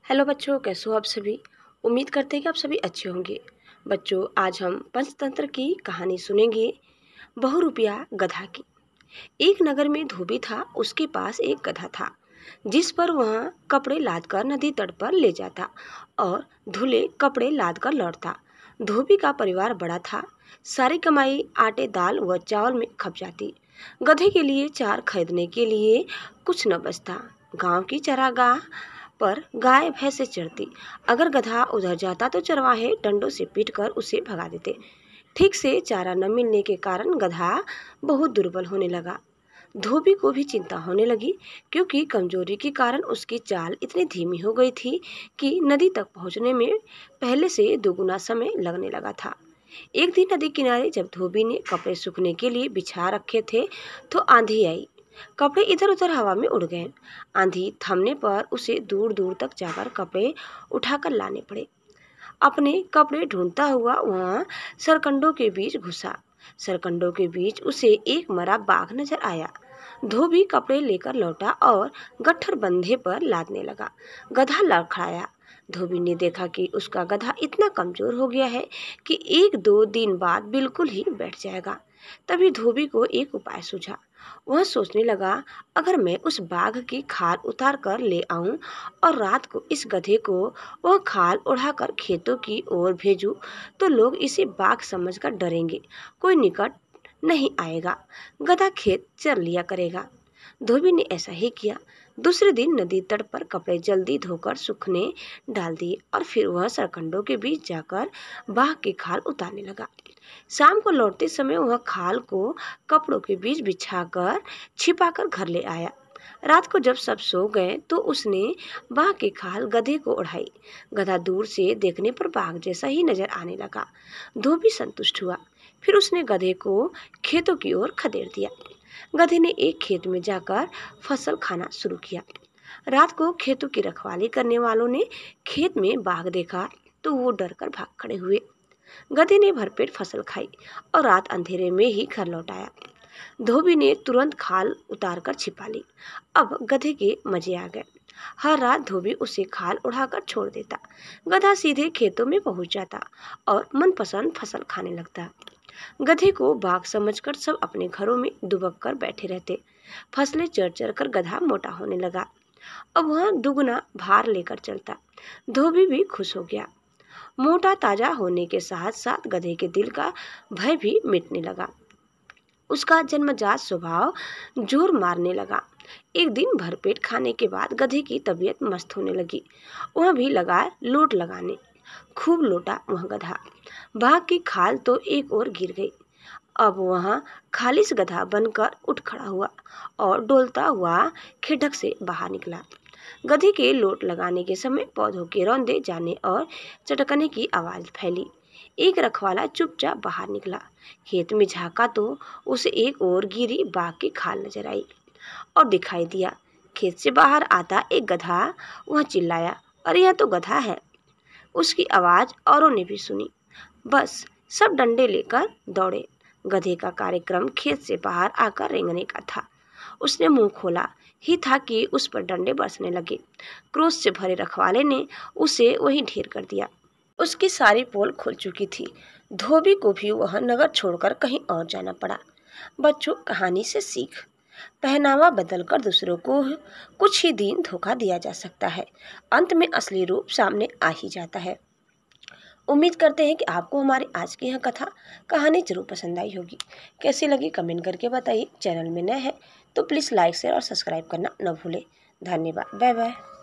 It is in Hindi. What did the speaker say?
हेलो बच्चों, कैसे हो आप सभी। उम्मीद करते हैं कि आप सभी अच्छे होंगे। बच्चों, आज हम पंचतंत्र की कहानी सुनेंगे। बहुरूपिया गधा की। एक नगर में धोबी था। उसके पास एक गधा था जिस पर वह कपड़े लादकर नदी तट पर ले जाता और धुले कपड़े लादकर लौटता। धोबी का परिवार बड़ा था। सारी कमाई आटे दाल व चावल में खप जाती। गधे के लिए चार खरीदने के लिए कुछ न बचता। गांव की चरागाह पर गाय भैंसे चरती। अगर गधा उधर जाता तो चरवाहे डंडों से पीटकर उसे भगा देते। ठीक से चारा न मिलने के कारण गधा बहुत दुर्बल होने लगा। धोबी को भी चिंता होने लगी, क्योंकि कमजोरी के कारण उसकी चाल इतनी धीमी हो गई थी कि नदी तक पहुंचने में पहले से दोगुना समय लगने लगा था। एक दिन नदी किनारे जब धोबी ने कपड़े सूखने के लिए बिछा रखे थे तो आंधी आई। कपड़े इधर उधर हवा में उड़ गए। आंधी थमने पर उसे दूर दूर तक जाकर कपड़े उठाकर लाने पड़े। अपने कपड़े ढूंढता हुआ वह सरकंडों के बीच घुसा। सरकंडों के बीच उसे एक मरा बाघ नजर आया। धोबी कपड़े लेकर लौटा और गट्ठर बंधे पर लादने लगा। गधा लड़खड़ाया। धोबी ने देखा कि उसका गधा इतना कमजोर हो गया है कि एक दो दिन बाद बिल्कुल ही बैठ जाएगा। तभी धोबी को एक उपाय सूझा। वह सोचने लगा, अगर मैं उस बाघ की खाल उतार कर ले आऊं और रात को इस गधे को वह खाल उड़ाकर खेतों की ओर भेजूं तो लोग इसे बाघ समझकर डरेंगे। कोई निकट नहीं आएगा। गधा खेत चर लिया करेगा। धोबी ने ऐसा ही किया। दूसरे दिन नदी तट पर कपड़े जल्दी धोकर सूखने डाल दिए और फिर वह सरकंडों के बीच जाकर बाघ की खाल उतारने लगा। शाम को लौटते समय वह खाल को कपड़ों के बीच बिछाकर छिपाकर घर ले आया। रात को जब सब सो गए तो उसने बाघ की खाल गधे को ओढ़ाई। गधा दूर से देखने पर बाघ जैसा ही नजर आने लगा। धोबी संतुष्ट हुआ। फिर उसने गधे को खेतों की ओर खदेड़ दिया। गधे ने एक खेत में जाकर फसल खाना शुरू किया। रात को खेतों की रखवाली करने वालों ने खेत में बाघ देखा तो वो डरकर भाग खड़े हुए। गधे ने भरपेट फसल खाई और रात अंधेरे में ही घर लौट आया। धोबी ने तुरंत खाल उतारकर छिपा ली। अब गधे के मजे आ गए। हर रात धोबी उसे खाल उड़ाकर छोड़ देता। गधा सीधे खेतों में पहुंच जाता और मनपसंद फसल खाने लगता। गधे को बाघ समझकर सब अपने घरों में दुबक कर बैठे रहते। फसलें चर चर कर गधा मोटा होने लगा। अब वह दुगना भार लेकर चलता। धोबी भी खुश हो गया। मोटा ताजा होने के साथ साथ गधे के दिल का भय भी मिटने लगा। उसका जन्मजात स्वभाव जोर मारने लगा। एक दिन भरपेट खाने के बाद गधे की तबीयत मस्त होने लगी। वह भी लगा लोट लगाने। खूब लोटा वह गधा। बाघ की खाल तो एक ओर गिर गई। अब वह खालिश गधा बनकर उठ खड़ा हुआ और डोलता हुआ खिड़क से बाहर निकला। गधे के लोट लगाने के समय पौधों के रौंदे जाने और चटकने की आवाज फैली। एक रखवाला चुपचाप बाहर निकला। खेत में झांका तो उसे एक और गिरी बाघ की खाल नजर आई और दिखाई दिया। खेत से बाहर आता एक गधा। वह चिल्लाया, अरे यह तो गधा है। उसकी आवाज औरों ने भी सुनी। बस सब डंडे लेकर दौड़े। गधे का कार्यक्रम खेत से बाहर आकर रेंगने का था। उसने मुंह खोला ही था कि उस पर डंडे बरसने लगे। क्रोध से भरे रखवाले ने उसे वहीं ढेर कर दिया। उसकी सारी पोल खुल चुकी थी। धोबी को भी वह नगर छोड़कर कहीं और जाना पड़ा। बच्चों, कहानी से सीख। पहनावा बदलकर दूसरों को कुछ ही दिन धोखा दिया जा सकता है। अंत में असली रूप सामने आ ही जाता है। उम्मीद करते हैं कि आपको हमारी आज की यह कहानी जरूर पसंद आई होगी। कैसी लगी कमेंट करके बताइए। चैनल में नए हैं तो प्लीज़ लाइक शेयर और सब्सक्राइब करना न भूलें। धन्यवाद। Bye bye.